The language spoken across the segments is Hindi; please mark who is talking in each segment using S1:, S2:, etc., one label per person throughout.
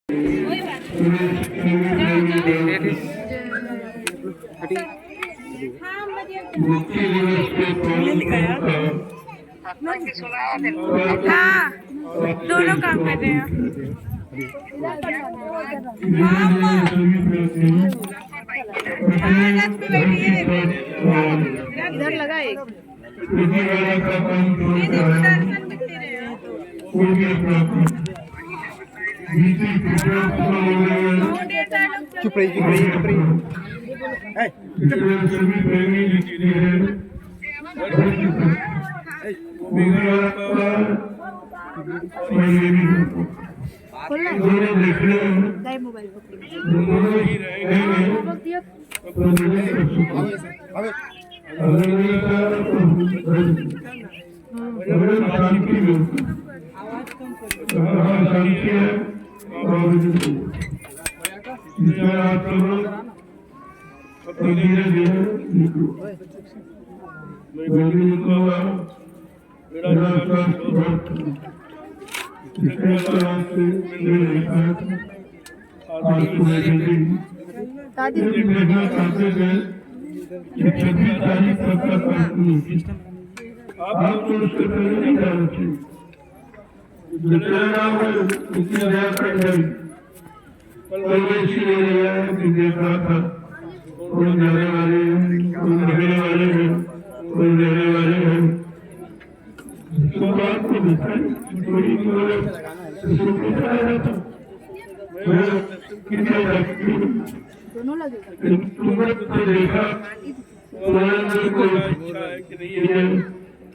S1: हाँ, दोनों काम कर रहे हैं। इधर लगा एक
S2: चुप रही चुप रही चुप रही
S1: मोबाइल दोनों लगे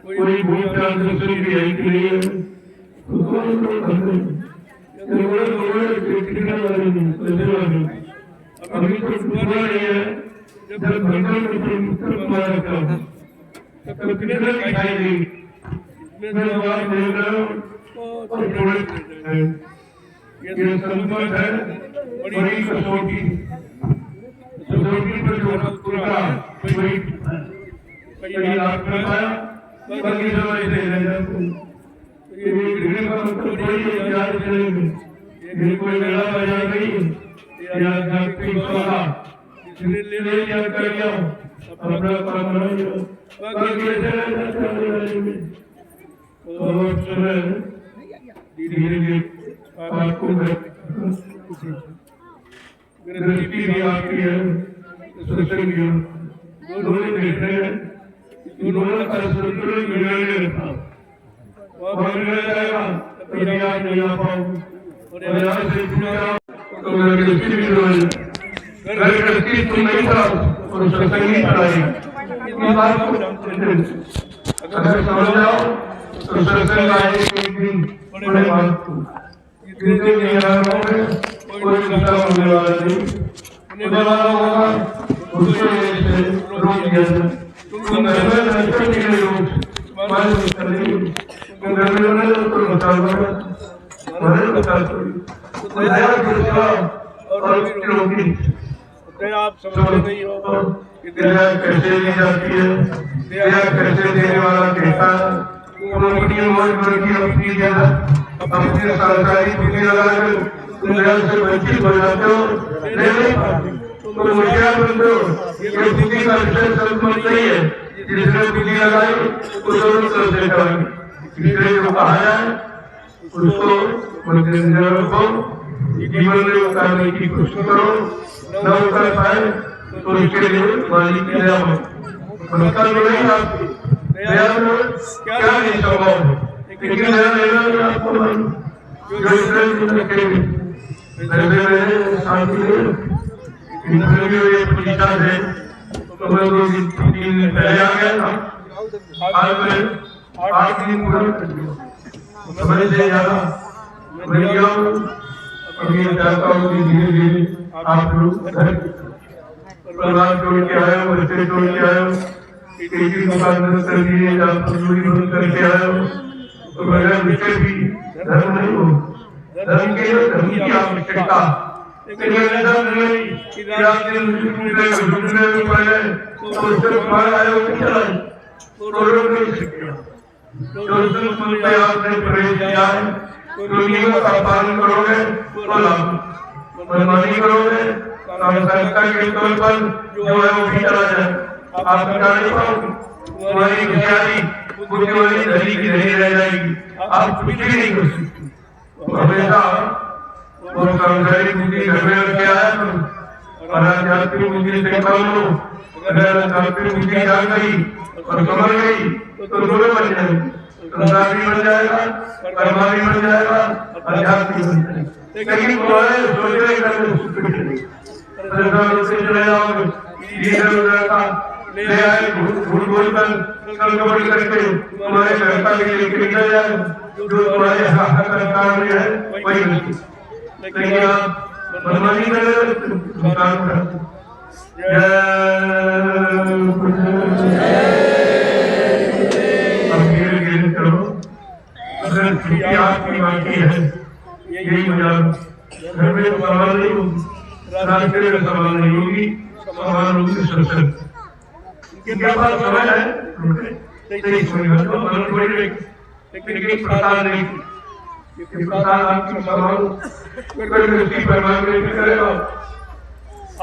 S3: कोई भूमिका दूसरी भी है कि नहीं अभी तो पूरा नहीं है जब घंटों तुम्हारा काम तब कितना दिखाई देगी मैं बात बोल रहा हूँ ये संपत्ति है बड़ी कसौटी पर जो उतरा वही कई लाख रुपया बाकी समय दे रहे ये घृण का मतलब वही है याद करेंगे ये कोई मेला बाजार नहीं या जाति सभा इसलिए ले याद कर लिया अपना काम बनाइए बाकी ऐसे चलने वाले में और समय धीरे धीरे आपको दृष्टि भी आती है सोशल मीडिया दोनों देख रहे हैं दोनों का संतुलन बिगड़ने लगता वहाँ बिगड़ जाएगा तभी आप नहीं आ पाओगे और यहाँ से पूरा तो गृहस्थी भी रोए गृहस्थी तो नहीं था और सत्संग नहीं पढ़ाई इतनी बात को अगर समझ जाओ तो सत्संग आएगी एक दिन बड़े बात को इतने दिन नहीं आ रहा होंगे कोई दूसरा होने वाला नहीं होने वाला होगा उसको रोक दिया जाए तुम घर में रहते नहीं लोग मालूम करेंगे तुम घर में रहने तो बताओगे मैंने बता दो तो दया दूसरा और रोकी
S2: आप समझ नहीं हो
S3: कि दया कैसे दी जाती है दया कैसे देने वाला कहता है तुम अपनी उम्र की अपनी ज्यादा अपने सरकारी बुद्धि लगाकर तुम दया से वंचित हो जाते हो नहीं पाते तुम होशियार बनते हो ये बुद्धि का विषय संबंध नहीं है जिसने बुद्धि लगाई वो जरूर कर देता है इसलिए जो कहा जाए उसको मध्यंतर रखो जीवन में उतारने की कोशिश करो न उतर पाए तो इसके लिए मालिक की दया हो मतलब नहीं आपकी दया में क्या नहीं संभव लेकिन दया लेना भी आपको मालूम जो इसलिए रखेंगे शांति इंटरव्यू ये पूछा है तो मैं 2 दिन 3 दिन पहले आ गया था आज मैं 8 दिन पूरा कर दिया समझ से ज्यादा मैं गया हूँ अभी चाहता हूँ कि धीरे धीरे आप लोग परिवार छोड़ के आए हो बच्चे छोड़ के आए हो खेती दुकान बंद कर दिए या मजदूरी बंद करके आए हो तो मेरा विषय भी धर्म नहीं हो धर्म की आवश्यकता लेकिन ऐसा नहीं कि रात दिन मुझे घूमने में पड़े तो उससे बाहर आए हो चला तो रोक नहीं सकते जो आपने प्रवेश किया है तो नियमों का पालन करोगे तो बोला मनमानी करोगे सांस्कृतिक के तौर पर जो है वो भी चला जाए आप बता नहीं पाओगे तुम्हारी होशियारी बुद्धि वाली धरी की धरी रह जाएगी आप कुछ भी नहीं कर सकते हमेशा वो सांसारिक बुद्धि घर में रख के आया करो और आध्यात्मिक बुद्धि से काम लो अगर आध्यात्मिक बुद्धि जाग गई और समझ गई तो दोनों बन जाएगी संसार भी बन जाएगा कर्मा भी बन जाएगा अध्यात्म भी बन जाएगा लेकिन तुम्हारे सोचने का संसार से चले जाओगे इधर उधर का ले आए भूल बोल कर कल कबड़ी करके तुम्हारे घर का लेके निकल जाए जो तुम्हारे हाथ का काम है वही लेकिन आप मनमानी कर रहे काम करते अगर छुट्टी आपकी बाकी है यही मजा घर में सवाल नहीं होगी रास्ते में सवाल नहीं होगी सवाल होगी सत्संग इनके पास समय है नहीं सुनेगा तो मन थोड़ी लेकिन प्रसाद नहीं प्रसाद आपकी सवाल कोई व्यक्ति परमात्मा नहीं करेगा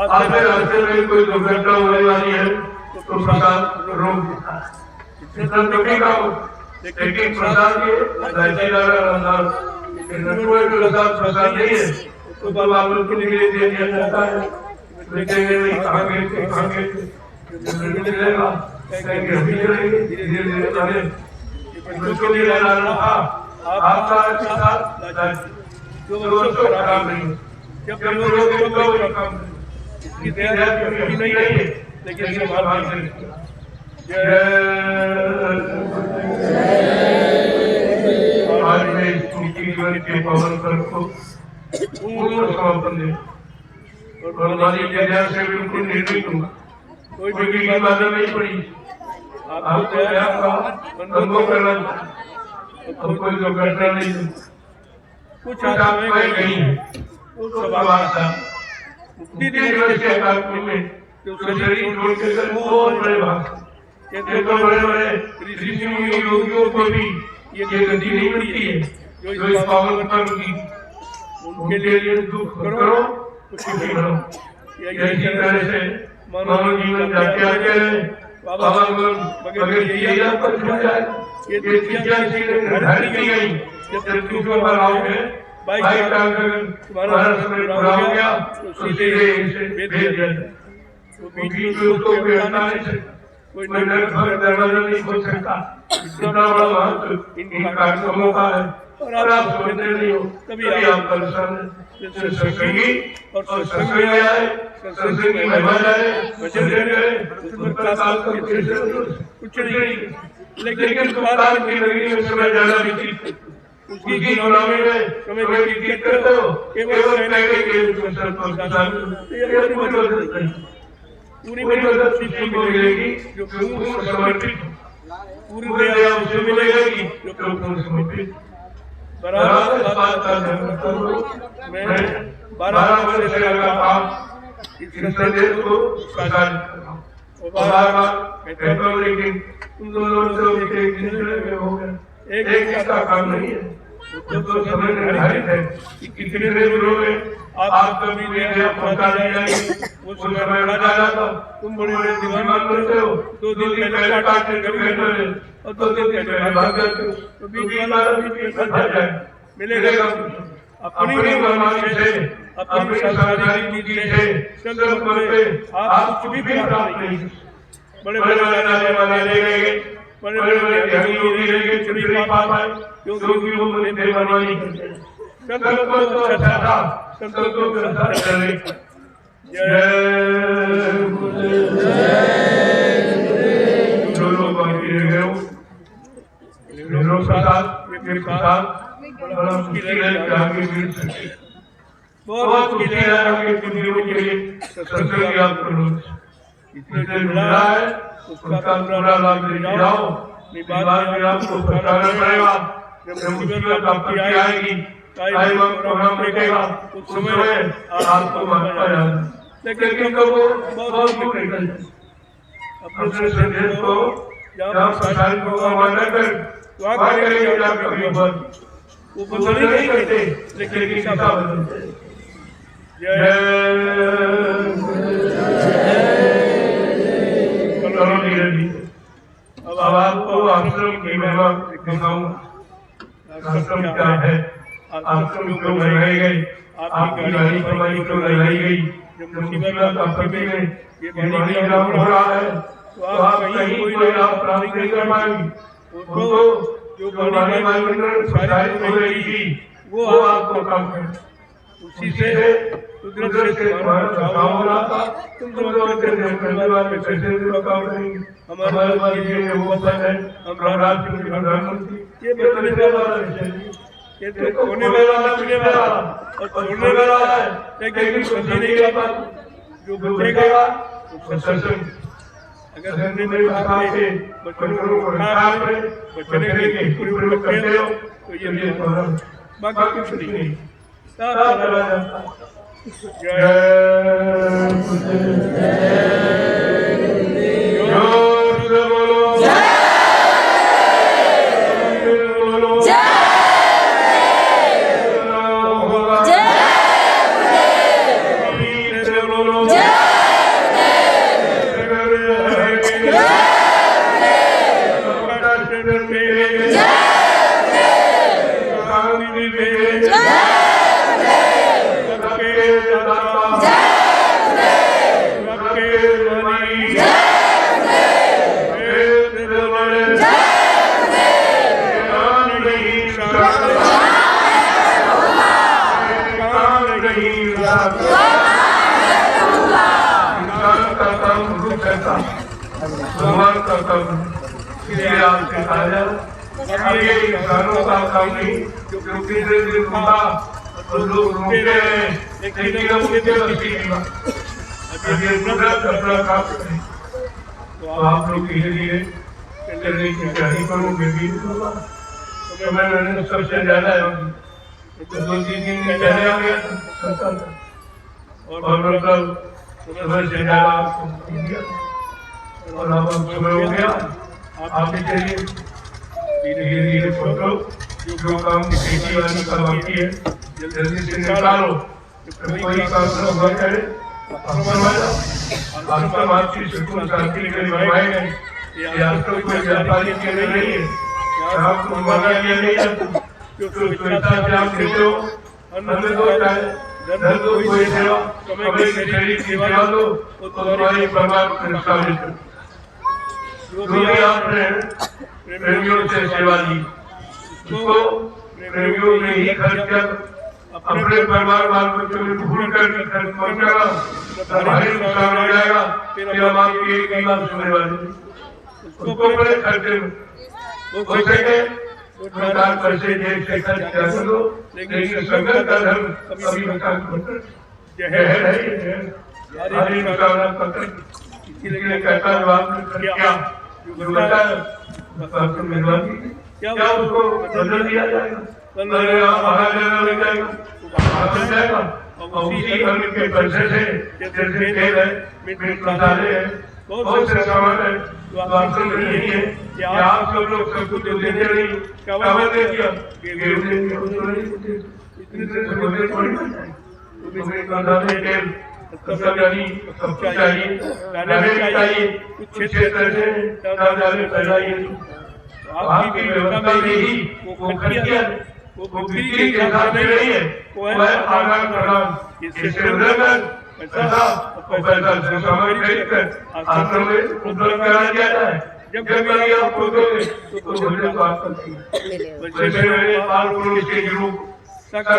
S3: आपके रास्ते में कोई दुर्घटना होने वाली है तो प्रसाद रोक देता है लेकिन प्रसाद ये प्रसाद नहीं है तो बाबा लोग के लिए दे दिया जाता है मिलेगा धीरे धीरे उसको लिए आपका जो खराब नहीं जब काम इसकी नहीं है लेकिन आज मैं जीवन के पवन कर को पूर्ण समर्पण दे और मालिक के दया से बिल्कुल निर्भीक हूँ कोई भी बाधा नहीं पड़ी आपको दया का अनुभव करना और कोई दुर्घटना नहीं कुछ आपको नहीं है कुछ सवाल था मुक्ति देने के आत्मा में जो शरीर छोड़ के बहुत बड़े बात ये तो बड़े बड़े ऋषि योगियों को भी ये गति नहीं मिलती है जो इस पावन पर की उनके लिए दुख करो कुछ भी करो यही तरह से मानव जीवन जाते आते हैं बाबा मगर ये पर छूट जाए ये शिक्षा हर की गई जब पृथ्वी पर आओगे बाइक तुम्हारा समय पूरा हो गया तो सीधे भेज दिया जाए तो बीच में उसको हटाना नहीं सकता कोई नगर घर दरवाजा नहीं खोल सकता इतना बड़ा महत्व इन कार्यक्रमों का है और आप समझते नहीं हो तभी आप परेशान हैं सत्संगी और सत्संग में आए सत्संग की महिमा जाए वचन दे रहे कुछ नहीं लेकिन काल की नगरी में समय ज्यादा व्यतीत उसकी गुलामी में समय व्यतीत करते हो केवल कहने के लिए पूरी चीज मिलेगी जो पूर्ण समर्पित पूरी दया उसे मिलेगी जो पूर्ण समर्पित बराबर बात का ध्यान रखो मैं 12 वर्ष से लगातार इस संदेश को साझा और बार-बार कहता हूं लेकिन तुम दोनों से एक दूसरे में हो गया एक का काम नहीं है तो समय निर्धारित है कि कितने दिनों में आप कभी दया पहुंचा जाएंगे वो समय बढ़ा जाता तुम बड़े बड़े दीवान बनते हो 2 दिन पहले काट के घर बैठे और 2 दिन पहले भाग जाते हो तो बीच में फंस जाए मिलेगा अपनी मनमानी से अपनी संसारिक नीति से संकल्प करके आप कुछ भी प्राप्त नहीं बड़े बड़े जाने वाले ले गए बड़े बड़े ध्यानी योगी ले गए चुनी पाए क्योंकि वो मन बेईमानी नहीं करते संकल्प तो अच्छा था संकल्प को करता चले जय गुरुदेव जो लोग बाकी रह गए लोग साथ मेरे साथ बड़ा मुश्किल है कि आगे मिल सके बहुत मुश्किल है आगे दुनिया के लिए सत्संग याद करो इसलिए मिला है उसका पूरा लाभ ले जाओ बाद में आपको पछताना पड़ेगा जब मुसीबत आपकी आएगी टाइम प्रोग्राम देखेगा उस समय आपको मानता जाए लेकिन कभी बहुत निकल अपने संदेश को जब प्रसारित होगा माना कर वहाँ करेंगे कभी बहुत
S2: वो बदल नहीं करते लेकिन दिशा बदलते।
S3: अब आपको आश्रम की महिमा दिखाऊंगा। आश्रम क्या है, आश्रम क्यों बनाए गए, आपकी गाड़ी कमाई क्यों लगाई गई, जब मुसीबत आपत्ति में ये गाड़ी काम हो रहा है तो आप कहीं कोई लाभ प्राप्त नहीं कर पाएंगे। तो जो गाड़ी वायुमंडल सारी हो रही थी वो आपको काम कर, उसी से कुदरत से तुम्हारा बचाव हो रहा था। तुम लोग करने वाले कैसे काम करेंगे, हमारे पास ये वचन है, हम राष्ट्र के प्रधानमंत्री ये बदलने वाला है, ये तो होने वाला लगने वाला और छोड़ने वाला है, लेकिन समझ नहीं आता जो बचेगा वो सत्संग। अगर हमने मेरे भाषा से बच्चों को रखा है, बचने के लिए पूरी करते हो तो ये बाकी कुछ नहीं भगवान का काम इसलिए आपसे ताजा ये इंसानों का काम नहीं जो किसी दिन था तो लोग रोते रहे लेकिन उनके दिल की अब ये पूरा अपना काम करें तो आप लोग धीरे धीरे चलने की तैयारी करो। मैं भी तो मैंने सबसे ज्यादा तो 2-3 दिन में पहले आ गया और मतलब सुबह से ज्यादा और अब सुबह हो गया। आप भी चलिए धीरे धीरे सोचो जो काम खेती वाली का बाकी है जल्दी से निकालो। कोई काम न हुआ करे आश्रम आपकी सुकून शांति के लिए बनवाए गए। ये आश्रम कोई व्यापारी के लिए नहीं है, आपको मांगा लिया नहीं जाता जो स्वेच्छा से आप देते हो। हमें दो धन दो कोई सेवा कभी शरीर की सेवा दो तो तुम्हारी परिवार में शामिल करो। जो भी आपने प्रेमियों से सेवा ली उसको प्रेमियों में ही खर्च किया, अपने परिवार बाल बच्चों में भूल कर खर्च मत करना, हमारे नुकसान हो जाएगा। फिर हम आपकी एक ही बात सुनने वाले उसको बड़े खर्चे में हो सके सरकार पैसे देश से खर्च किया करो, लेकिन संगत का धर्म कभी नुकसान हमारी नुकसान पत्र इसलिए कहता जवाब क्या जो बता क्या उसको बदल दिया जाएगा, जाएगा और उसी धर्म के पैसे से जैसे तेल है मिट मसाले है बहुत से सामान है तो आपसे नहीं है कि आप सब लोग सब कुछ देते नहीं चावल दे दिया गेहूं दे दिया इतने से छोटे छोटे तेल सब चाहिए चाहिए कुछ क्षेत्र से चाहिए। आपकी व्यवस्था में ही वो खर्चिया वो बिक्री के साथ नहीं है वो है आदान प्रदान। इससे पैसा सामान खरीद कर आश्रम में उपलब्ध करा दिया जाए। जब कभी आप दोगे तो मुझे बात करती है वैसे मैंने 5 करोड़ के ग्रुप सेवा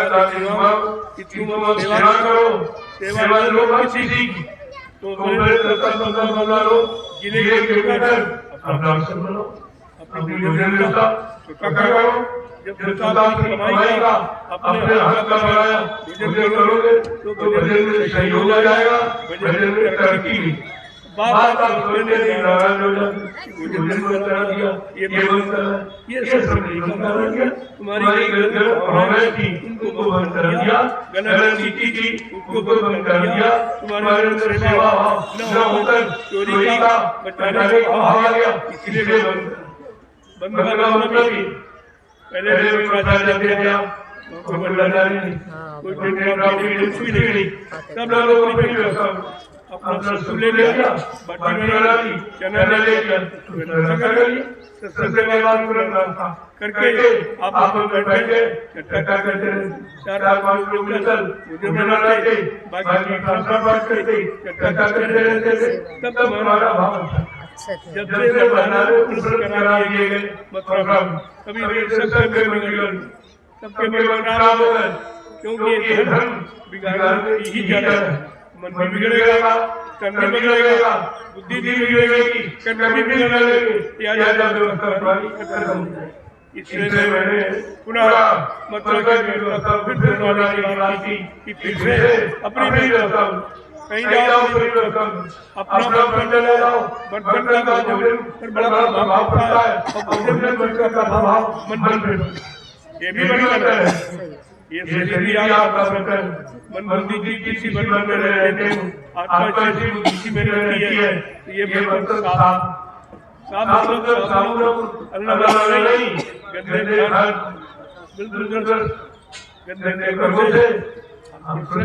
S3: करो सेवा लो किसी की तो लो जिले के भीतर अपना आश्रम बनाओ अपनी व्यवस्था करो। जब कमाई का अपने हाथ का बनाया मुझे करोगे तो भजन में सही हो जाएगा, भजन में तरक्की भी। बात आप सुनने नाराज हो जाते मुझे बंद करा दिया ये बंद करा ये सब नहीं बंद करा दिया। तुम्हारी गलत भावनाएं थी उनको बंद कर दिया, गलत नीति थी उनको बंद कर दिया। तुम्हारे अंदर सेवा न होकर चोरी का बचाने का भाव आ गया इसलिए बंद करना मतलब ही
S2: पहले शंकराचार्य दे दिया, कोई मंडलाचार्य नहीं, कोई कुछ भी नहीं, सब लोगों ने अपना सब ले लिया, बाटी बना ली, चना ले लिया, सबसे बात करके आप बैठे चर्चा करते, 4-5 लोग चल मुझे बनाते, बाकी बात करते, चर्चा करते रहते थे, तब हमारा भाव था। जब से करा दिए गए मतलब कभी सबके में खराब हो गए, क्योंकि ये धर्म बिगाड़ने ही जाता है। मन भी बिगड़ेगा, तन भी बिगड़ेगा, बुद्धि भी बिगड़ेगी, कर्म भी बिगड़ेगी, इसलिए मैंने पुनः मतलब फिर से अपनी कहीं जाओ अपना बर्तन ले जाओ, बर्तन का भोजन पर बड़ा भाव होता है और भोजन का भाव मन ये भी बर्तन है। ये शरीर आपका बर्तन, मन बुद्धि की किसी बर्तन में रहते हैं, आत्मा इसी बुद्धि में रहती है। ये बर्तन साफ मतलब अल्लाह नहीं, गंदे बिल्कुल गंदे से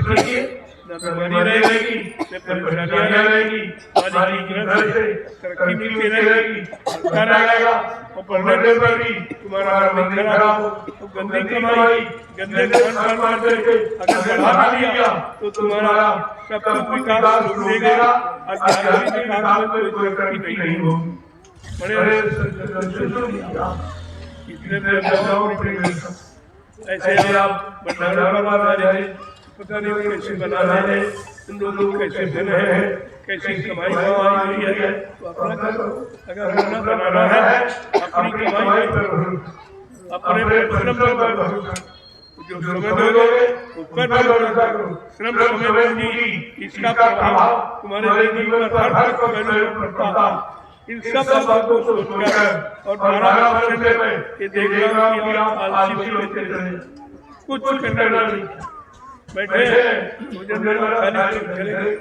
S2: रखिए, न बीमारी रहेगी, न परेशानियां रहेगी, हमारी घर से तरक्की मिलती रहेगी, अच्छा रहेगा। और पढ़ने पर भी तुम्हारा मन खराब हो तो गंदी कमाई, गंदे कर्म करके अगर बढ़ा दिया तो तुम्हारा सब कुछ विकास रुकेगा और विकास में कोई तरक्की नहीं होगी। बड़े ऐसे आप भंडारा बना रहे, पता नहीं कैसे बना रहे, तुम लोग कैसे बने हैं, कैसी कमाई हुई है, तो अपना करो। अगर अपना बनाना है अपनी कमाई पर, अपने श्रम पर जो समय दोगे उस पर भरोसा करो। श्रम समय दोगी, इसका प्रभाव तुम्हारे जीवन पर हर पहलू पर पड़ता है। इन सब बातों को सोचकर और 12% में ये देखना कि आप आलसी होते रहे, कुछ करना नहीं, बैठे भोजन खाली चलेंगे,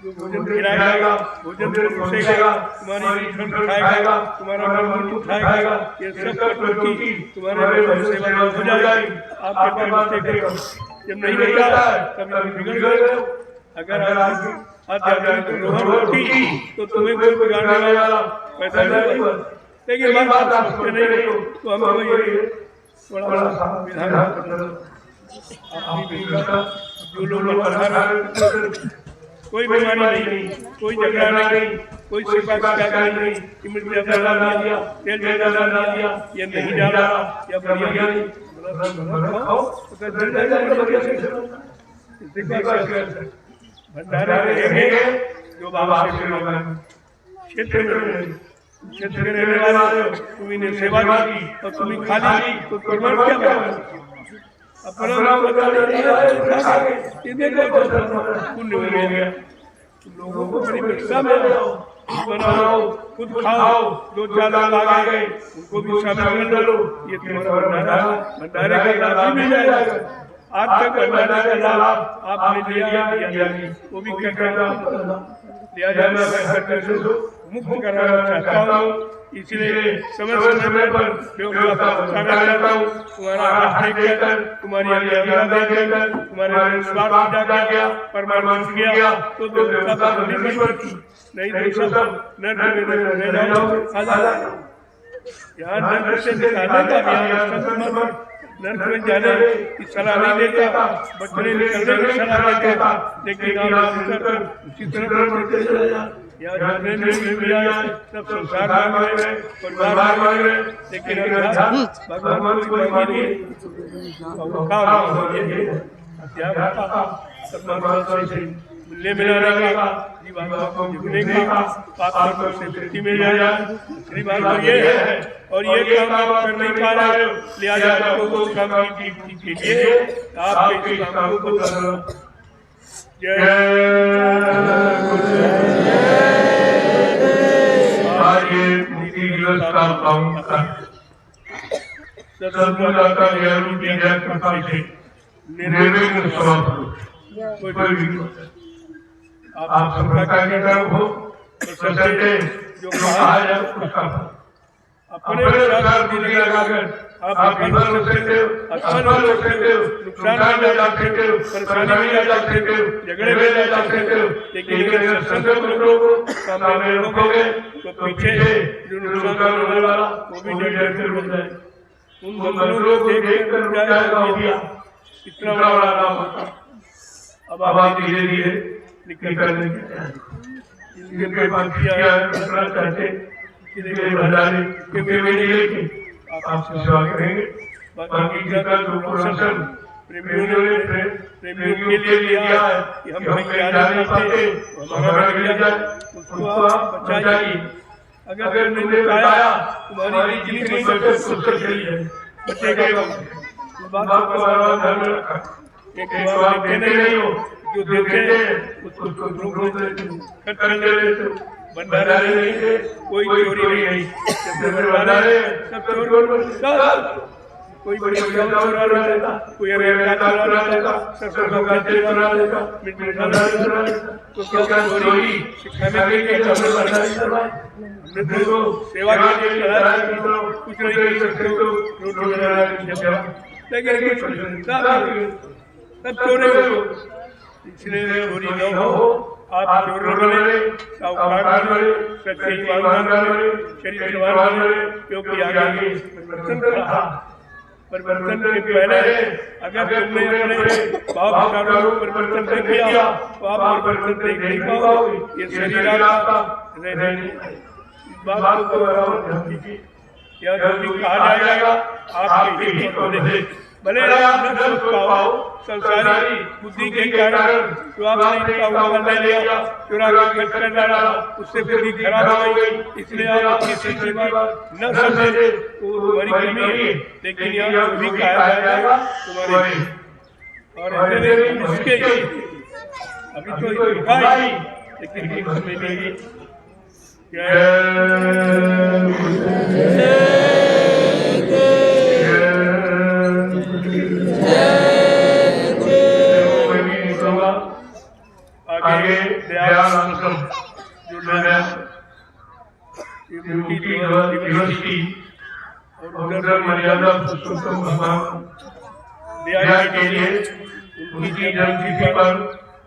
S2: जो भोजन खिलाएगा, भोजन परोसेगा, तुम्हारी धन खाएगा, तुम्हारा मन उठाएगा, ये सब करके तुम्हारे सेवा हो जाएगी। आपके पास जब नहीं बचा तब बिगड़ गए। अगर आध्यात्मिक रोटी तो तुम्हें कोई बिगाड़ने वाला पैसा नहीं हुआ, लेकिन बात आप समझते नहीं हो तो हम ये बड़ा विधान जो लोग कोई बीमारी नहीं, कोई झगड़ा नहीं, कोई शिकायत नहीं, मिर्च डाला दिया, तेल डाला दिया, ये नहीं डाला या बढ़िया नहीं, भंडारा रहेंगे जो बाबा से क्षेत्र में रहने वाले तुम्हें ने सेवा की और तुम्हें खाली तो कर्म क्या करोगे? अपना पुण्य हो गया। लोगों को बड़ी परीक्षा में बनाओ, खुद खाओ, 2-4 लोग आ गए उनको भी शामिल कर लो, ये तुम्हारा भंडारे का लाभ मिल जाएगा। आज तक भंडारा का लाभ आपने लिया वो भी लिया जाना मुक्त कराना चाहता हूँ, इसलिए समय पर व्यवस्था चाहता हूँ। तुम्हारा आश्रय देकर, तुम्हारी आज्ञा देकर, तुम्हारे स्वार्थ जागा गया, परमात्मा गया तो व्यवस्था नहीं पड़ती, नहीं तो सब नर्क में यहाँ नर्क से निकालने का नर्क में जाने की सलाह नहीं देता, बचने निकलने की सलाह देता, लेकिन आप उसी तरह या जाने में सब संसार मांग रहे, परिवार मांग रहे, लेकिन भगवान को मांगिए मिलने मिलाने का जीवात्मा को जुड़ने का आत्मा को सिद्धि मिल जाएगा। दूसरी बात ये है और ये काम आप कर नहीं पा रहे हो, लिहाजा आपको उस काम की के लिए आपके काम को करना। जय मुक्ति दिवस का पावन कर सदगुरु का ज्ञान की जय कृपा से निर्विघ्न समाप्त हो। कोई भी आप सबका कार्यक्रम हो तो सबसे जो कहा जाए उसका अपने साथ बुद्धि लगाकर आप विफल हो सकते हो, असफल हो सकते हो, नुकसान में जा सकते हो, परेशानी में जा सकते हो, झगड़े में जा सकते हो, लेकिन अगर सत्संग को सामने रखोगे तो पीछे जो नुकसान होने वाला वो भी डर कर रुक जाए। उन मंदिरों को देख कर रुक जाएगा हो गया, इतना बड़ा नाम होता। अब आप धीरे धीरे निकलने जिनके पास किया है चाहते किसी भंडारे के लेके आप सेवा करेंगे। बाकी का जो प्रोसेशन प्रेमियों के लिए लिया है कि हम कहीं जा नहीं पाते, हमारा मिल जाए, उसको आप बचाइए। अगर तुमने बताया तुम्हारी जिंदगी सबसे सुखी है, बचेगा बात को बार-बार ध्यान रखा। एक बार देते नहीं हो जो देते हैं उसको रोक देते हो, खर्च करने देते हो। भंडारे नहीं थे, कोई चोरी नहीं, भंडारे सब चोर, कोई बड़ी चोरा लेता, कोई अमेरिका चोरा लेता, सरसों का तेल चोरा लेता, मिर्च मसाला चोरा लेता। तो क्या चोरी सिखाने के लिए हमने भंडारे करवाए, हमने तो सेवा के लिए चलाया, कुछ नहीं कर सकते तो रोटी बना के सेवा, लेकिन कुछ सब चोरे हो। इसलिए चोरी न हो, आप चोर बने, साहूकार बने, सच्चे ईमानदार बने, चरित्रवान बने, क्योंकि आगे परिवर्तन रहा। परिवर्तन के पहले अगर तुमने अपने भाव विचारों को परिवर्तन नहीं किया तो आप परिवर्तन देख नहीं पाओगे। ये शरीर आपका रहने इस बात को बराबर कीजिए। यह जो भी कहा जाएगा आपके हित होने से, भले आप न सोच पाओ, संसारी बुद्धि के कारण जो आपने काम कर लिया, चुरा के खर्च कर डाला, उससे बुद्धि खराब हो गई, इसलिए आप अपनी सच्ची बात न समझे तो तुम्हारी कमी है। लेकिन यहाँ जो भी कहा जाएगा तुम्हारी, और इसके अभी तो दिखाई, लेकिन समझ नहीं आगे दयाल आश्रम जो यूनिवर्सिटी और उधर मर्यादा पुरुषोत्तम भगवान दया के लिए उनकी जन्मतिथि पर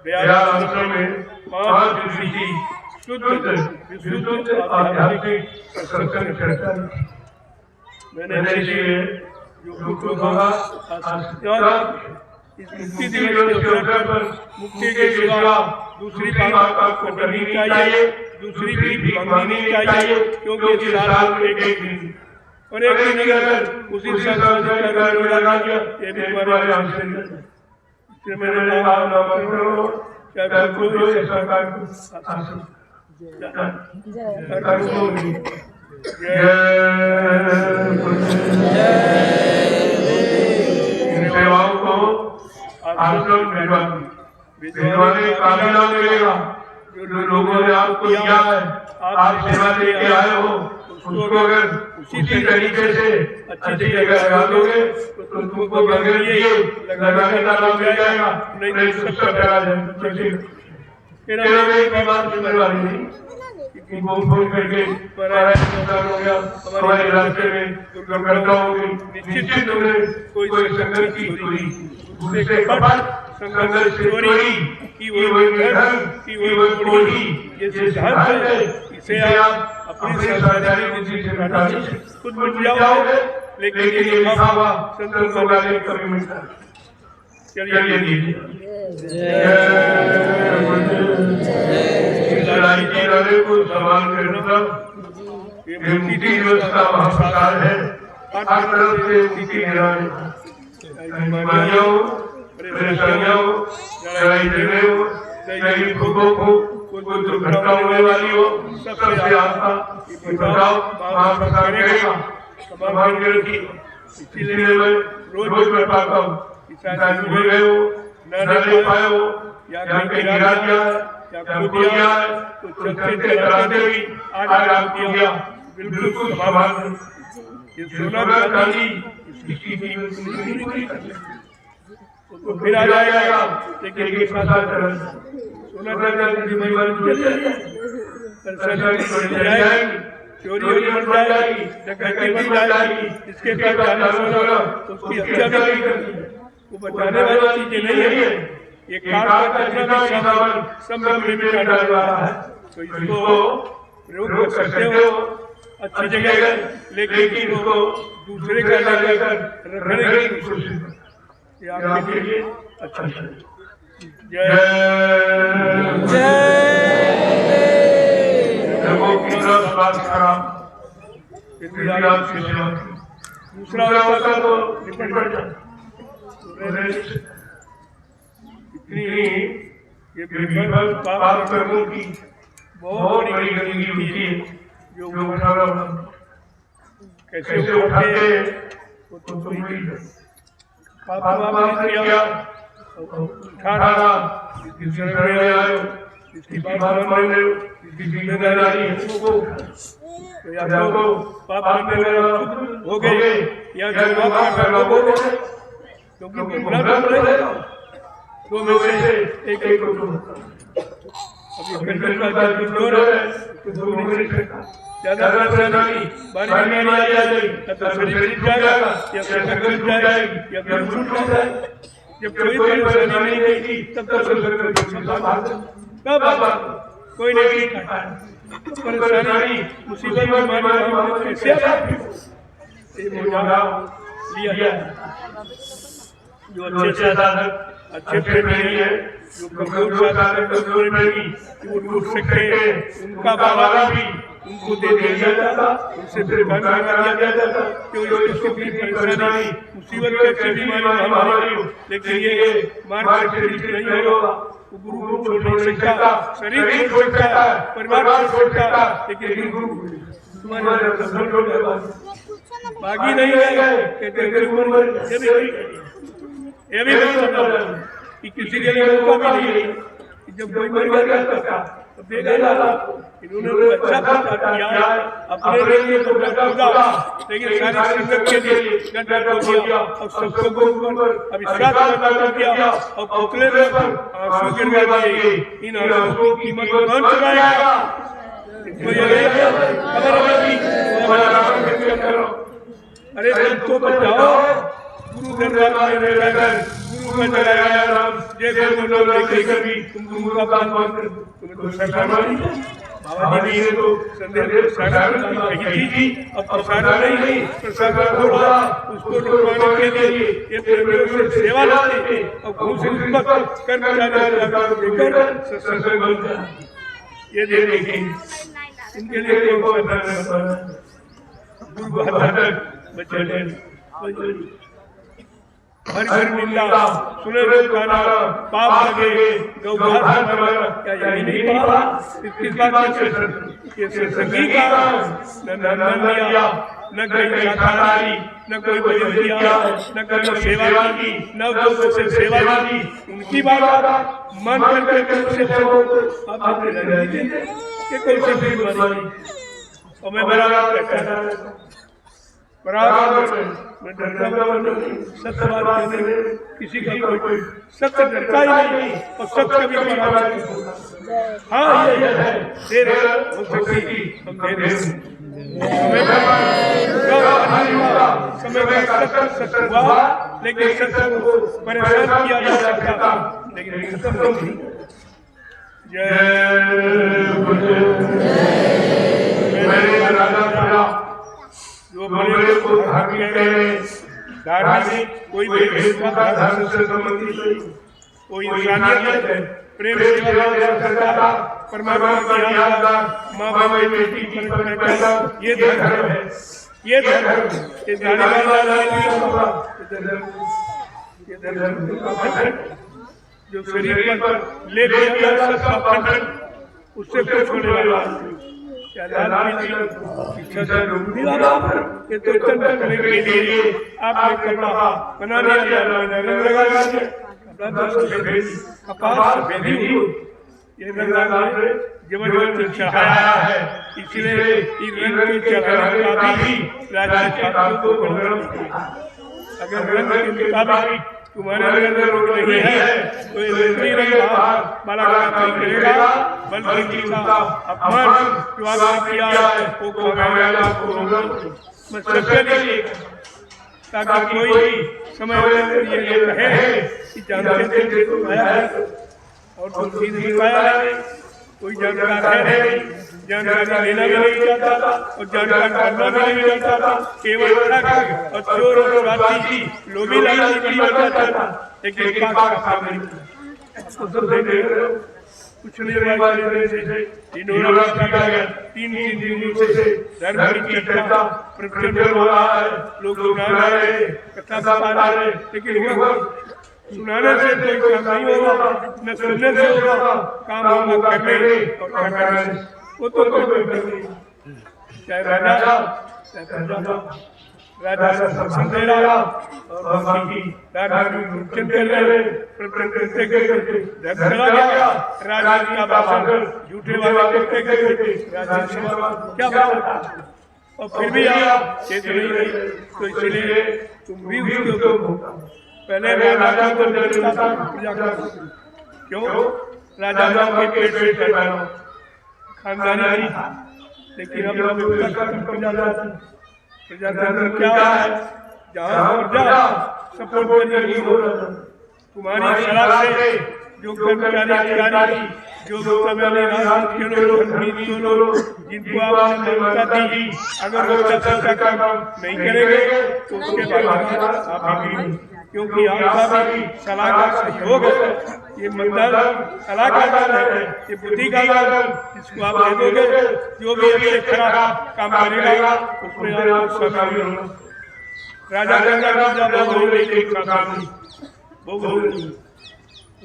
S2: दयाल आश्रम में 5 दिवसीय शुद्ध आध्यात्मिक सत्संग चर्चा मैंने इसलिए जो कुछ होगा इस मुक्ति दिवस के अवसर पर मुक्ति के सिवा दूसरी बात आपको करनी चाहिए, दूसरी भी मांगनी चाहिए, क्योंकि साल में एक दिन और एक दिन अगर उसी संस्कार का लगा दिया ये भी हमारे हमसे इसलिए मैंने नाम करो क्या कोई सरकार को सेवाओं को आश्रम भिजवाने काबिल मिलेगा। जो लोगों ने आपको दिया है, आप सेवा लेके आए हो, उसको अगर उसी तरीके से अच्छी जगह लगा दोगे तो तुमको बगैर दिए लगाने का लाभ मिल जाएगा, नहीं सबका करा जाएगा। मेरी बात सुनने वाली नहीं कि फोन करके हो गया हमारे रास्ते में दुर्घटना हो गई, निश्चित कोई संघर्ष की हुई, उससे संघर्ष से चोरी की वही घर की वही कोड़ी, ये सिद्धांत है। इसे आप अपनी संसारी बुद्धि से हटा खुद बुझ जाओगे, लेकिन ये लिखा हुआ संतों को गाने कभी मिलता है। चलिए को सवाल करना ये मुक्ति दिवस का महाप्रसाद है। हर तरफ से मुक्ति परेशानियों लड़ाई झगड़े हो, कहीं भूखों को कोई दुर्घटना होने वाली हो, सबसे आपका बचाव महाप्रसाद करेगा। समान की इसीलिए मैं रोज कर पाता हूँ। भूल गए हो, न ले पाए हो, या कहीं गिरा दिया या खो दिया है तो चलते चलाते भी आज आप दिया बिल्कुल समान। ये सोना चांदी इसकी तो फिर आ जाएगा, लेकिन एक साथ सोना चांदी की बीमारी चल जाएगी, जाएगी, चोरी बढ़ जाएगी, डकैती बढ़ जाएगी, इसके पास जाने वाला उसकी हत्या भी नहीं करनी। वो बचाने वाली चीजें नहीं है, ये कार का जितना भी सामान सब में मिटा डाला है। तो इसको प्रयोग कर सकते हो अच्छी जगह, लेकिन इसको दूसरे का लेकर रखने की कोशिश करो, ये आपके लिए अच्छा है। जय दूसरा अवसर तो निपट जाए। इतनी ये बीरबल पाप कर्मों की बहुत बड़ी गंदगी थी जो कैसे उठाते वो तो पाप आपने किया, उठाना इसकी शरण में आयो, इसकी बात मान लो, इसकी जिम्मेदारी हमको, तो या तो पाप करने वाला खुद हो गए या जो पाप कर रहा हो गए, क्योंकि गुनाह पड़ेगा तो में से एक को अभी कंट्रोल का जोर है तो दूर नहीं सकता। ज्यादा परेशानी बारी में आ जाएगी तो शरीर टूट जाएगा या फिर टूट जाएगी या फिर छूट जाएगा। जब कोई परेशानी नहीं थी तब तक कोई नहीं था। परेशानी मुसीबत बीमारी कैसे लिया जो अच्छे साधक अच्छे प्रेमी है, जो कमजोर साधक कमजोर प्रेमी वो टूट सकते उनका बाला भी उनको दे दिया जाता, उनसे प्रेम करा दिया जाता। क्यों इसकी परेशानी मुसीबत कैसे बीमारी महामारी हो, लेकिन ये मार्ग से ठीक नहीं होगा। वो गुरु को छोड़ नहीं सकता, शरीर नहीं छोड़ सकता, परिवार को छोड़ सकता, लेकिन गुरु तुम्हारे बागी नहीं है कहते ये भी कि किसी के लिए मौका भी नहीं कि जब कोई मर गया तो बेगा इन्होंने अच्छा किया अपने लिए तो डरा, लेकिन सारी संगत के लिए डर हो गया और सबको अविश्वास पैदा किया और पुतले पर आंसू गिर गए। इन आंसुओं की कीमत कौन चुकाएगा? अरे सबको बचाओ, गुरु दरबार में रहकर गुरु का जलाया नाम जय गुरु लेकर भी तुम गुरु का बात मानकर तुम्हें तो सरकार मानी। बाबा जी ने तो संदेश सरकार कही थी, अब प्रसाद नहीं प्रसाद होगा उसको रोकने के लिए ये प्रेमियों से सेवा लाते और बहुत से हिम्मत कर्मचारी देकर सत्संग बनता ये देखिए इनके लिए गुरु बहादुर बच्चे हर घर मिलना सुने गाना पाप लगे गौघास क्या यही नहीं पड़ा? किस बात के सत्संगी का न लिया न कोई शाकाहारी न कोई बलिया न कोई सेवा की न गौ से सेवा की उनकी बात मन करके उनसे आप कि कोई से बीमारी और मैं बराबर बराबर मैं डरता सत्य बात कहने में किसी का कोई सत्य डरता ही नहीं और सत्य कभी बराबर नहीं होता। हाँ ये है तेरे हो सकती हम दे दे समय में सत्य हुआ, लेकिन सत्य को परेशान किया जा सकता लेकिन सत्य नहीं। जो बड़े को धार्मिक कोई धर्म से संबंधित कोई इंसानियत है, प्रेम सेवा करता परमात्मा की याद माँ बाप बेटी की ये धर्म है, ये धर्म ये जो शरीर पर ले उससे कुछ होने वाला ये तो करने के लिए आपने कपड़ा बना दिया, रंग लगा दिया, कपास ये रंग जबरदस्ती चढ़ाया है, इसलिए इस रंग के चढ़ाने का भी राज्य छात्रों को बनना। अगर रंग के मुताबिक तुम्हारे अंदर रोग नहीं है तो ये रंग वाला काम करेगा, बल की का अपमान जो आपने किया है वो खामियाजा मैं सबके लिए ताकि कोई समय ये कहे कि जानते थे तो आया है और तुम चीज नहीं पाया है, कोई जानकार है नहीं, जानकारी लेना भी नहीं चाहता और जानकार करना भी नहीं चाहता, केवल ठग और चोर और स्वार्थी लोभी लालची बनना चाहता, लेकिन पाक काम नहीं कुछ नहीं वाले से इनोरा काटा गया 3 दिनों से धर्म की चर्चा प्रचंड हो रहा है, लोग सुना रहे हैं, कथा सुना रहे हैं, लेकिन वो सुनाने से कोई काम नहीं होगा, न सुनने से होगा, काम होगा करने और करने से, वो तो कोई नहीं, चाहे राजा चाहे प्रजा, राजा से सत्संग दे रहा और बाकी राजा की कर रहे करते धर्म चला गया, राजा का भाषण झूठे वाले करते राजा क्या बात, और फिर भी आप चेत नहीं रहे, तो इसलिए तुम भी उसके ऊपर पहले राजा को डरता था पूजा कर, क्यों राजा के पेट से पैदा खानदानी था, लेकिन अब लोग प्रजातंत्र क्या है, जहाँ प्रजा सपोर्ट नहीं हो रहा, तुम्हारी सलाह से जो कर्मचारी अधिकारी जो जिनको आपने ममता दी, अगर वो अच्छा काम नहीं करेंगे तो उसके बाद आप भी, क्योंकि आपका भी सलाह का सहयोग है, ये मतदान सलाह का दान है, ये बुद्धि का दान, इसको आप दे दोगे, जो भी अच्छे खराब काम करेगा उसमें आपको शामिल होना। राजा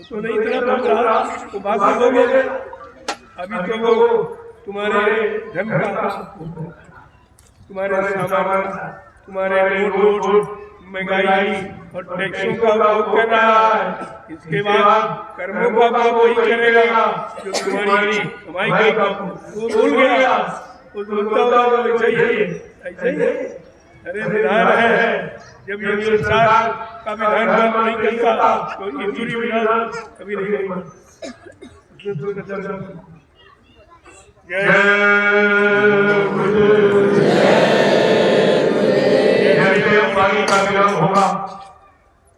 S2: तो नहीं इतना बोल रहा, तो बात बोलोगे, अभी तो वो तुम्हारे धन का, तुम्हारे सामान, तुम्हारे रोड महंगाई और टैक्सों का उपभोग कर रहा है, इसके बाद कर्मों का उपभोग वही करेगा जो तुम्हारी कमाई का वो भूल गया, वो बोलता होगा ऐसा ही है, अरे विधान है, जब ये संसार का विधान नहीं करता तो ईश्वरी विधान कभी नहीं होगा।
S3: पानी का विलंब होगा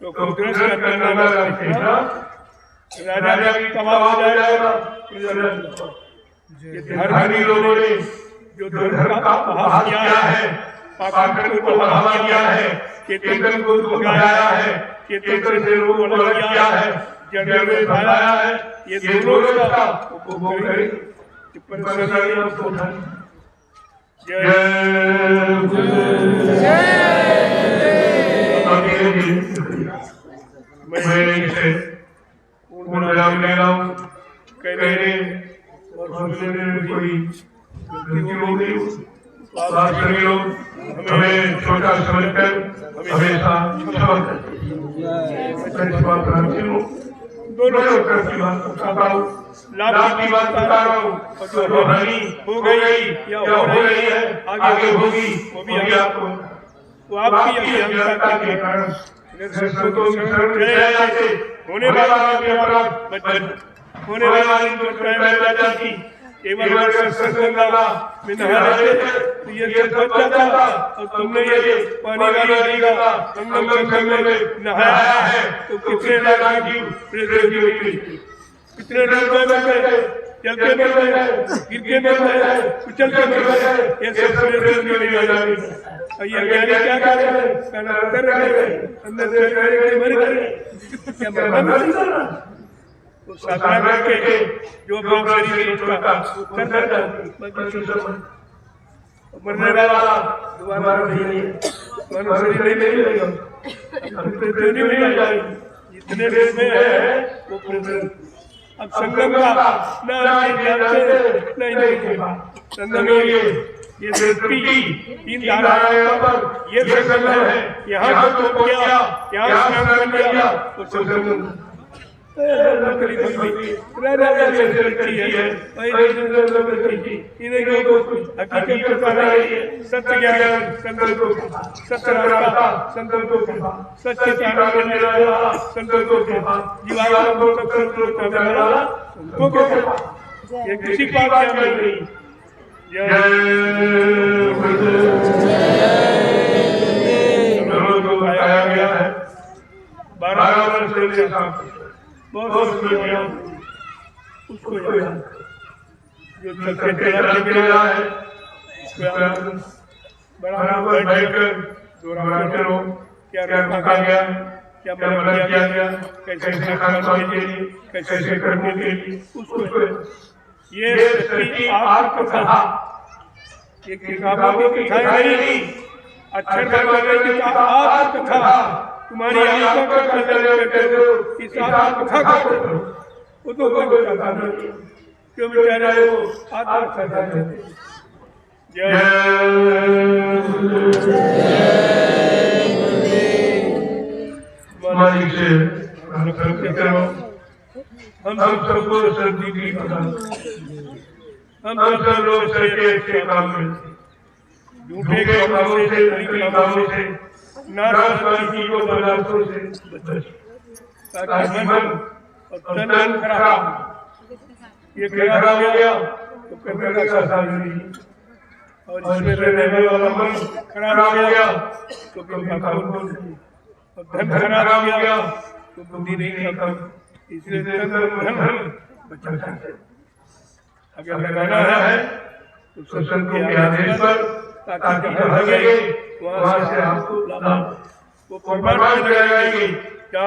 S2: तो कांग्रेस का करना राजा की तबाह हो जाएगा। धर्मी लोगों ने जो धर्म का अपहास किया है, पाखंड को बढ़ावा दिया है, चेतन को भगाया है, चेतन से लोगों को अलग किया है, जंगल में फैलाया है, ये दोनों का उपभोग करें।
S3: हमें छोटा समझकर हमेशा दोनों लाभ की बात बता रहा हूँ, जो हानि हो गई या हो रही है आगे होगी, वो भी आपको
S2: वो आपकी अभियंता के कारण होने वाली की केवल गंगा में नहाने तो ये बच जाता और तुमने ये पानी वाली गंगा संगम में नहाया है तो कितने कितने लोग चल के मर गए, गिर के मर गए, उछल के मर गए, ये सब नहीं आ जाएगी। और ये अज्ञानी क्या कर रहे हैं, कर रहे हैं, अंदर से मर गए, क्या मरना नहीं कर रहा, तो साधना करके जो अपना शरीर का करना चाहते मरने वाला दोबारा नहीं, मनुष्य शरीर नहीं मिलेगा, नहीं मिलेगा, जितने देश में है वो अब संगम का नहीं संगम ये सृष्टि तीन धाराएं पर ये संगम है, यहाँ तो क्या यहाँ स्नान कर लिया तो संगम सत्य ज्ञान सत्य रास्ता सच्चे संतों ये किसी बात की अमल नहीं। जय गुरुदेव को गाया गया है 12 वर्ष से बहुत शुक्रिया उसको याद जो चलते चलते गिरा है बराबर बैठकर दोहराते रहो क्या रखा गया क्या मदद किया गया कैसे खाने के लिए कैसे करने के लिए उसको ये सच्ची आपकी कथा ये किताबों की कथा नहीं अक्षर करने की आपकी कथा तुम्हारी आत्मा का कल्याण करते हो इस आत्मा कथा को वो तो कोई बताता नहीं क्यों बेचारा वो आत्मा कथा देते जय मालिक से हम सबको सर्दी की हम सब लोग सच्चे अच्छे काम में झूठे कामों से बुरी कामों से नाशवादी को पदार्थों से बचे ताकि मन और तन खराब ये खराब हो गया तो करने का आसान नहीं और इसमें रहने वाला मन खराब हो गया तो धन खराब हो गया तो बुद्धि नहीं खत्म इसलिए धन बचा सकते अगर लगाना है तो सत्संग के आदेश पर ताकि जहाँ लगे वहाँ से आपको लाभ वो प्रमाण कराएंगे क्या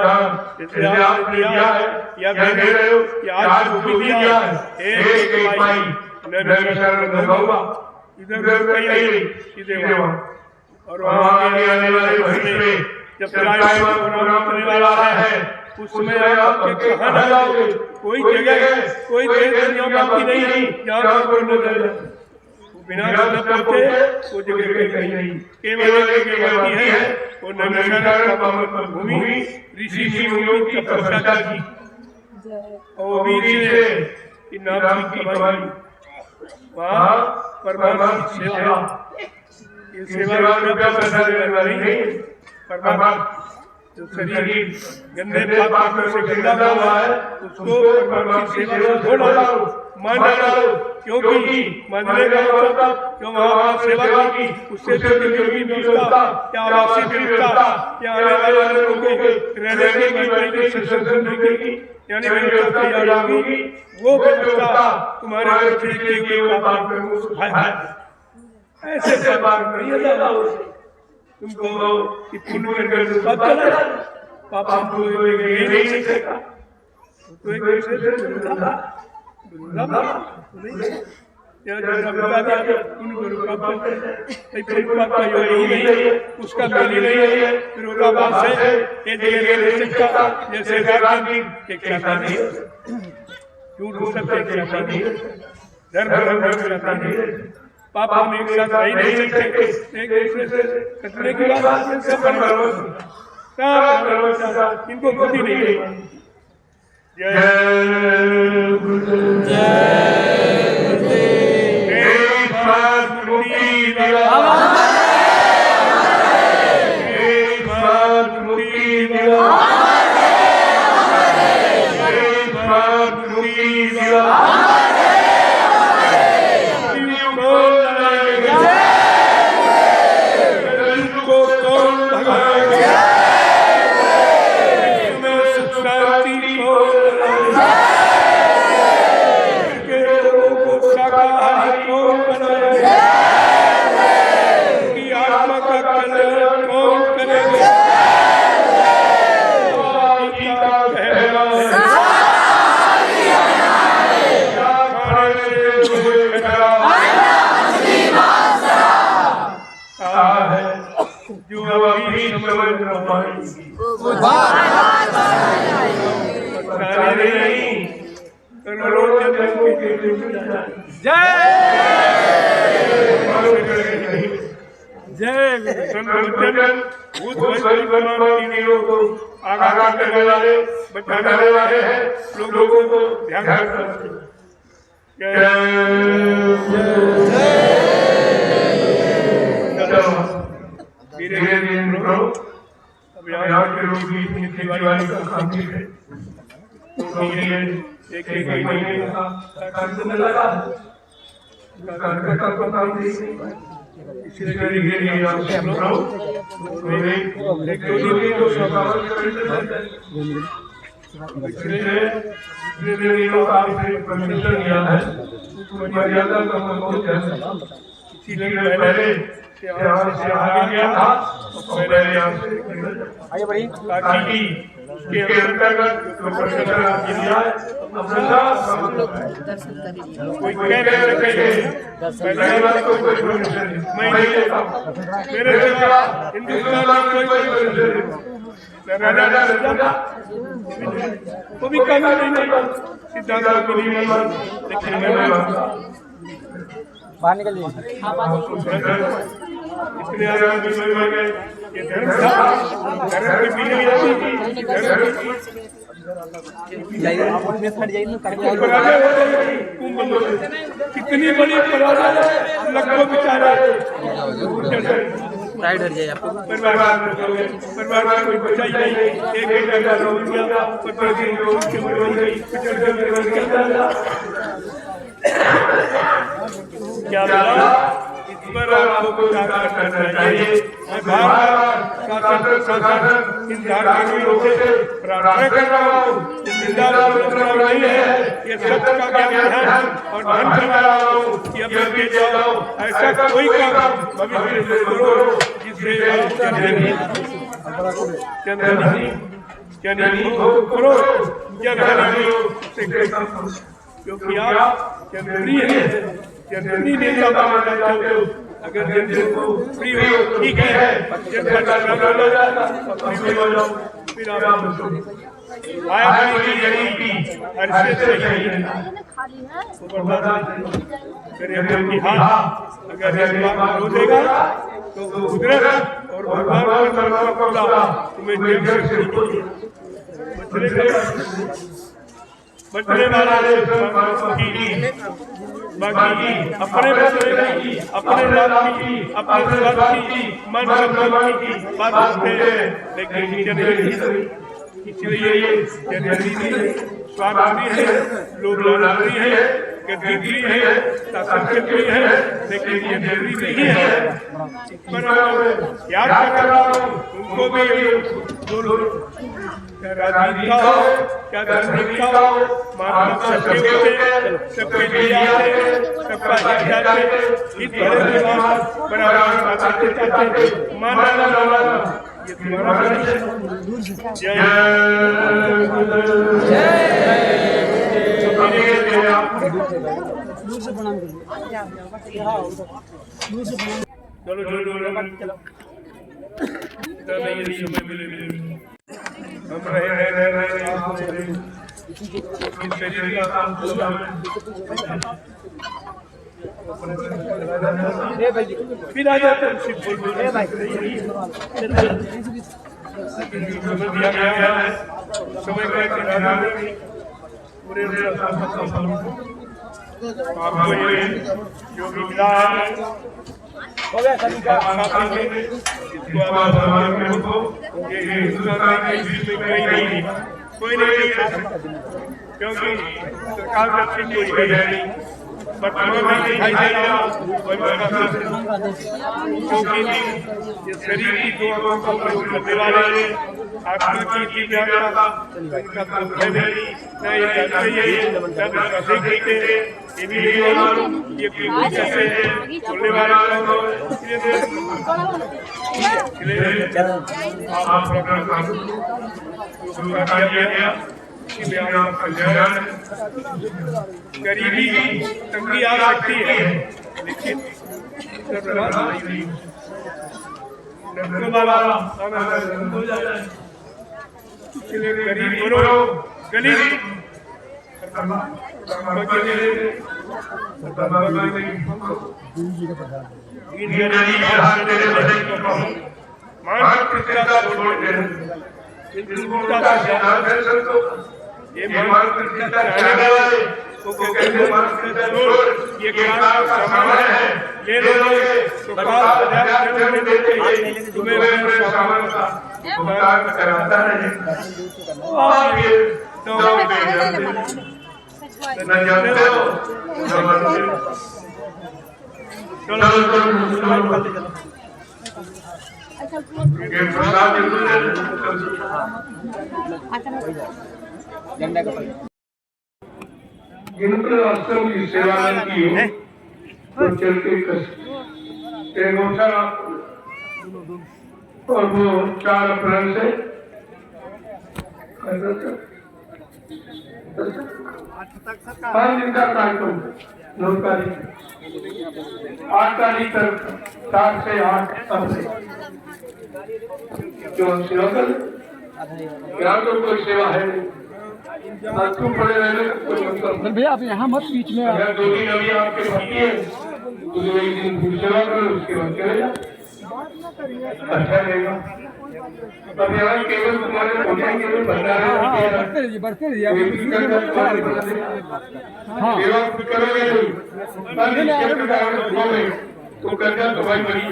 S2: जैसे आपने दिया है या दे रहे हो या आज भी दिया है एक पाई नर शरण होगा इधर कहीं सीधे वहाँ और वहाँ आने वाले भविष्य में जब प्रोग्राम करने वाला है उसमें आपके कहाँ जाओगे कोई जगह कोई दुनिया बाकी नहीं जहाँ कोई न जाए बिना न पहुंचे वो जगह कहीं नहीं केवल एक बाकी है वो नंदनकानन भूमि ऋषि मुनियों की तपस्या की और वीर से नाम की कमाई वहाँ परमात्मा की सेवा ये सेवा रुपया पैसा देने वाली नहीं परमात्मा जो शरीर गंदे पाप से गंदा हुआ है उसको परमात्मा की सेवा से धो डालो मान डालो क्योंकि मानने का मतलब क्यों वहाँ सेवा की उससे जो जिंदगी में उसका क्या आवासी व्यवस्था क्या आने वाले लोगों के रहने की बैठने की संसाधन की यानी व्यवस्था तैयार होगी वो व्यवस्था तुम्हारे बच्चे के पाप है ऐसे बात नहीं है तुमको कि पुण्य करके सब चला पाप को ये नहीं सकता तो एक से उसका मिली नहीं है फिर जैसे झूठ हो सकते पापा में एक साथ रह नहीं सकते एक दूसरे से कटने के बाद सब इनको बुद्धि नहीं है जय गुरुदेव बताने वाले हैं लोगों को ध्यान रखना धीरे धीरे अब यहाँ के लोग भी खेती बाड़ी का काम है एक महीने का लगा कर काम दी इसलिए हम लोग एक दो दिन को सवाल इसलिए लोग आपसे परमिशन लिया है मर्यादा का बहुत ध्यान इसीलिए पहले यहाँ से आगे गया था पहले यहाँ से आगे बढ़ी ताकि के अंतर्गत कोई कह रहे पहले बात कोई परमिशन नहीं मैं नहीं लेता मेरे सिवा हिंदुस्तान में कोई परमिशन नहीं वो भी कानून नहीं सिद्धांतों के लिए लेकिन मैं
S4: बाहर निकलिए
S2: इसलिए ये धर्म की पीढ़ी कितनी बड़ी पराजय लगभग बेचारे
S4: राइट हट जाइए आपको
S2: परिवार में कोई बचा ही नहीं एक हजार हो गया क्या इस पर आपको करना चाहिए शासन इन धार्मिकों से प्रार्थना कर रहा हूँ नहीं है ये सत्य का ज्ञान और धन कमा रहा हूँ कि अपने जाओ ऐसा कोई काम भविष्य में करो जिससे करो क्योंकि आप केंद्रीय केंद्रीय नेता बनना चाहते हो अगर जनता को फ्री हो ठीक है जनता का काम हो जाएगा फ्री हो जाओ फिर आप आया की रणनीति हर से सही है मेरे अपने हाँ अगर ये बात हो जाएगा तो कुदरत और भगवान परमात्मा तुम्हें जग से बचने वाला बाकी अपने बचने की अपने लाभ की अपने स्वार्थ की मन की बात करते हैं लेकिन इसलिए स्वार्थ भी है लोग भी है गद्दी भी है ताकत भी है लेकिन ये जरूरी नहीं है याद कर रहा हूँ उनको भी राजनीति का हो क्या धार्मिक का हो मानव सबके होते सबके दिया सबका हिस्सा है इस बड़े विवाद बराबर बातें करते मानना ये तुम्हारा जय
S4: दूर से प्रणाम
S2: चलो चलो हम रहे फिर आ जाते समय पूरे आपको ये जो भी मिला है हो गया सभी का इसको आप भगवान में हो ये हिंदुस्तान के बीच में कोई नहीं क्योंकि सरकार का कोई है नहीं वर्तमान में दिखाई दे रहा क्योंकि ये शरीर की दुआओं का प्रयोग करने वाले आत्मा की व्याख्या इनका तो है नहीं न ये जानते हैं ये भी नहीं मालूम ये क्यों कैसे है बोलने वाला आप गरीबी तंगी आ सकती है लेकिन गरीब बोलो गरीब ये सामान है ले लो
S3: न जानते हो न मानते हो। चलो ये प्रसाद जिनके आश्रम की सेवा न की हो तो चल के और वो 4 अप्रैल से 5 दिन का कार्यक्रम 9 तारीख 8 तारीख तक 4 से 8 जो सेवा कर यहाँ तो कोई सेवा है नहीं पड़े रहने का कोई मतलब
S4: भैया आप यहाँ मत बीच में
S3: अगर 2 दिन अभी आपके बाकी है तो 1 दिन फिर सेवा करो उसके बाद चलेगा अच्छा रहेगा। अब यहाँ केवल तुम्हारे केवल
S4: बढ़ते रहिए
S3: सेवा करोगे नहीं तो कर्जा तुम्हारी बनी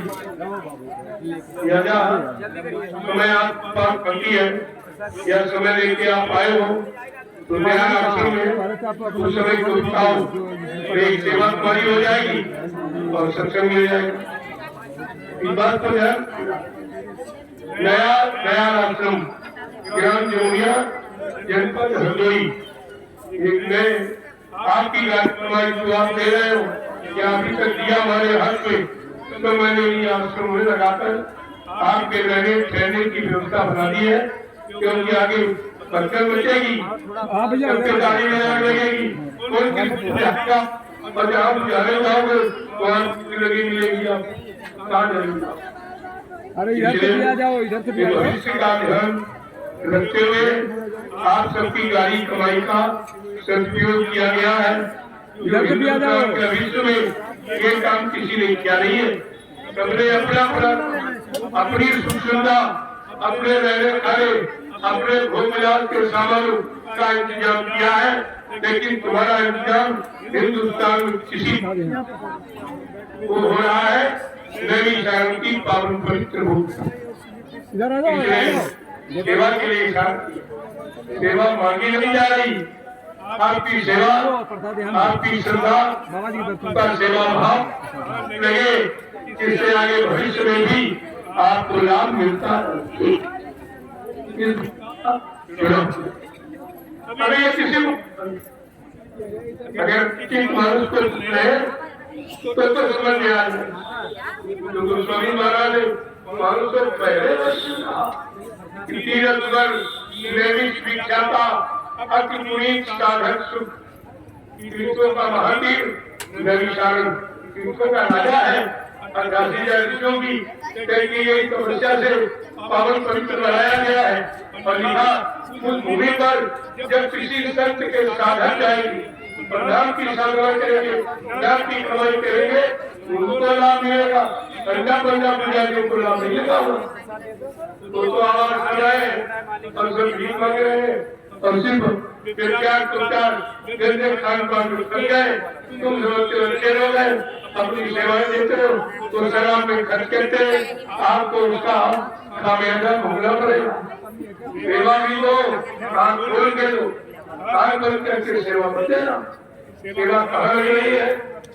S3: या समय आप पास बनती है या समय लेके आप आए हो तो ध्यान आश्रम में उस समय को बिताओ एक सेवा तुम्हारी हो जाएगी और सत्संग मिल जाएगा। इस बात को ध्यान नया आश्रम ग्राम जमुनिया जनपद हरदोई एक नए आपकी गाड़ी जो आप दे रहे हो या अभी तक दिया हमारे हाथ में तो मैंने ये आश्रम में लगाकर आपके रहने ठहरने की व्यवस्था बना दी है क्योंकि आगे बर्तन बचेगी सबके गाड़ी में आग लगेगी कोई किसी जाएगा और जहाँ आप जाने जाओगे वहाँ लगी मिलेगी आप कहाँ जाएंगे।
S4: अरे इधर से भी आ जाओ इधर से भी
S3: भविष्य का ध्यान रखते हुए आप सबकी गाड़ी कमाई का सदुपयोग किया गया है। विश्व में ये काम किसी ने किया नहीं है। सबने अपना अपनी सुख सुविधा अपने रहने खाने अपने भोग विलास के सामानों का इंतजाम किया है लेकिन तुम्हारा इंतजाम हिंदुस्तान में किसी को हो रहा है नई शहरों की पावन पवित्र भूमि सेवा के लिए सेवा मांगी नहीं जा रही। आपकी सेवा आपकी श्रद्धा का सेवा भाव लगे इससे आगे भविष्य में भी आपको लाभ मिलता है। अरे किसी को अगर किसी मानुष को तो समझ में आ जाए जो गोस्वामी महाराज मानुष को पहले तीरथ पर विख्याता अति पुनीत साधक सुख तीर्थों का महावीर नवीशारण तीर्थों का राजा है। 88,000 ऋषियों की यही तपस्या से पावन पवित्र बनाया गया है और लिखा उस भूमि पर जब किसी संत के साधन जाएंगे और नाम की साधना करेंगे नाम की कमाई करेंगे उनको लाभ मिलेगा। पंजा पूजा को लाभ नहीं मिलेगा। तो आवाज आ जाए और सब भीख मांग रहे हैं और सिर्फ गंदे खान पान कर गए तुम समझते हो अच्छे लोग हैं अपनी सेवाएं देते हो तो शराब में खर्च करते आपको उसका खामियाजा भोगना पड़ेगा। सेवा भी दो कान खोल के दो कान बंद करके सेवा मत देना। सेवा कहाँ लग रही है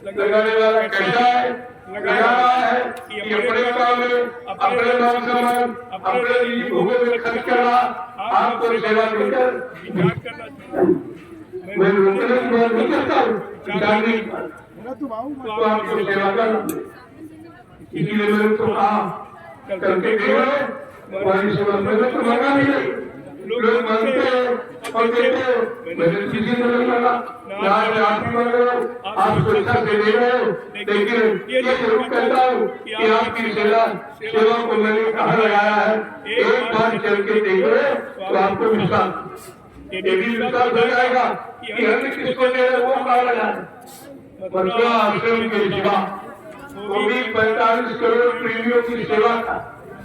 S3: लगाने वाला कैसा है लगा रहा है कि अपने काम में अपने मान सम्मान अपने निजी भोगों में खर्च कर रहा आपको सेवा देकर मैं नहीं करता हूँ तो आपको सेवा करना इसीलिए मैंने तो कहा करके हमारी सेवा मैंने तो मांगा नहीं लोग मांगते हैं और देते हैं मैंने किसी से नहीं मांगा आज आप ही मांग रहे हो आप सुरक्षा से दे रहे हो लेकिन ये जरूर कहता हूँ कि आपकी सेवा को मैंने कहाँ लगाया है एक बार चल के देखो तो आपको विश्वास ये भी विश्वास हो जाएगा कि अन्य किसको दे रहे वो कहाँ लगाए। बच्चों आश्रम के सेवा वो भी 45 करोड़ प्रेमियों की सेवा का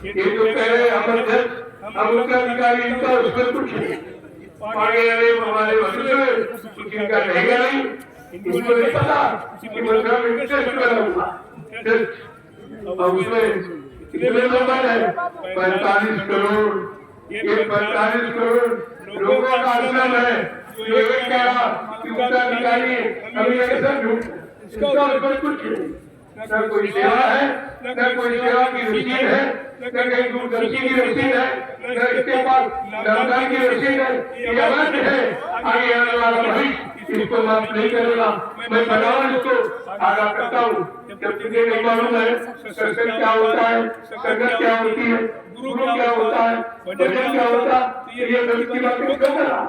S3: ये जो कह रहे हम उनका अधिकारी इनका उसमें कुछ आगे हमारे भविष्य में कुछ इनका रहेगा नहीं उनको नहीं पता कि मंदिर में टेस्ट करा हुआ और उसमें कितने नंबर है 45 करोड़
S2: ये 45 करोड़ लोगों का आश्रम है। जो एक कह रहा कि उत्तराधिकारी अभी ऐसा इसका ऊपर कुछ न कोई सेवा है, न कोई सेवा की रसीद है, न कहीं दूरदर्शी की रसीद है, न इसके पास लंदन की रसीद है। ये अवैध है। आगे आने वाला भविष्य इसको माफ नहीं करेगा। मैं बनाऊं इसको आगाह करता हूँ। जब तुझे नहीं मालूम है सत्संग क्या होता है, संगत क्या होती है, गुरु क्या होता है, भजन क्या होता है, ये गलत की बातें क्यों कर रहा,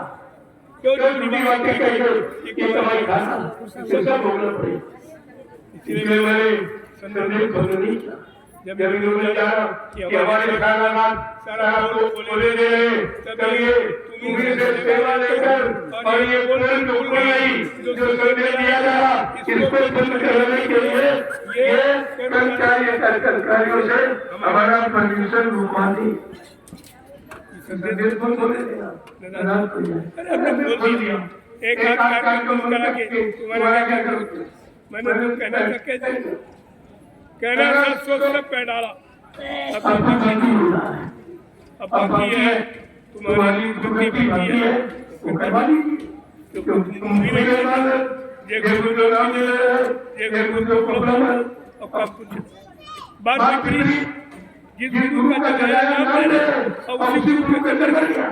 S2: क्यों झूठी बातें कहकर ये कमाई खाना, ये सब भोगना पड़ेगा। इसलिए मैंने संदेश बदल नहीं किया। जब इन्होंने कहा कि हमारे खानाबाद सारा आपको बोले दे रहे करिए, तुम्हें से सेवा लेकर और ये बोलन बिल्कुल नहीं जो संदेश दिया जा रहा, इसको बंद करने के लिए ये कर्मचारियों से हमारा परमिशन रुकवा दी। संदेश बंद होने देना बोल दिया। एक हाथ कार्यक्रम करा के तुम्हारा क्या करोगे? मैंने तुम कहना कैसे कहना सोच पे डाला। अब बाकी है तुम्हारी गलती बाकी है वो करवा लीजिए। तुम भी नहीं करवा ये गुरु जो नाम ले रहे हैं, ये गुरु जो प्रॉब्लम है। अब कब कुछ बात विपरीत जिस गुरु का जगह नाम ले रहे और उसी गुरु के अंदर कर दिया।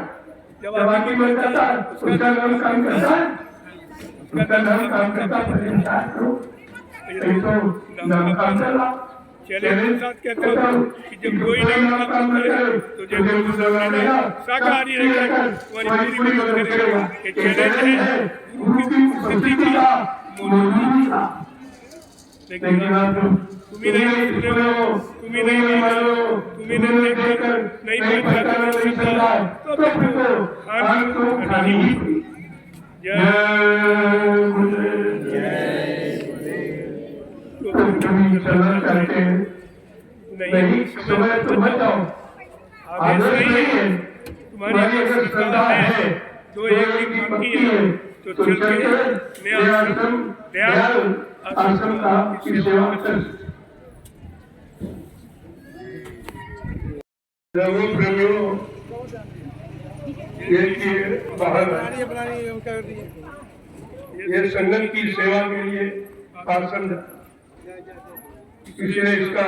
S2: जब आदमी मन करता है उसका नाम काम करता है, उसका नाम काम करता है। तो नाम काम कर रहा चैलेंज साथ कहता हूँ कि जब कोई नहीं काम करे तो जब शाकाहारी रहकर तुम्हारी पूरी मदद करेगा। ये चैलेंज है गुरु की उपस्थिति का मौजूदगी का। लेकिन आप तुम्ही नहीं मानो, तुम्ही नहीं देखकर नहीं पहचाना नहीं चला तो तुमको हानि तो उठानी ही पड़ी। जय तुम चलना चाहते हैं नहीं समय तो मत जाओ। आदर्श नहीं है तुम्हारी अगर श्रद्धा है जो एक की भक्ति है तो चल के दयाल आश्रम का की सेवा कर। रघु प्रेमियों ये बाहर ये संगत की सेवा के लिए आश्रम किसी ने इसका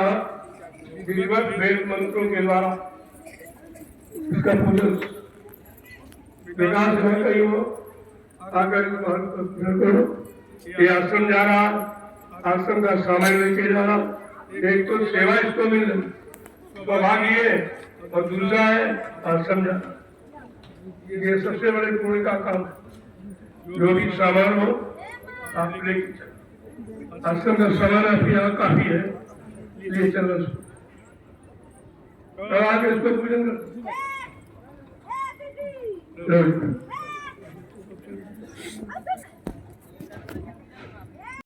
S2: विधिवत वेद मंत्रों के द्वारा इसका पूजन विकास है। कहीं वो आकर करो ये आश्रम जा रहा, आश्रम का सामान लेके जा रहा। एक तो सेवा इसको मिल रही सौभाग्य है और दूसरा है आश्रम जाना। ये सबसे बड़े पुण्य का काम है। जो भी सामान हो आप लेके चलो। आश्रम का सामान आपके यहाँ काफी है, ले चलो आगे इसको पूजन करो।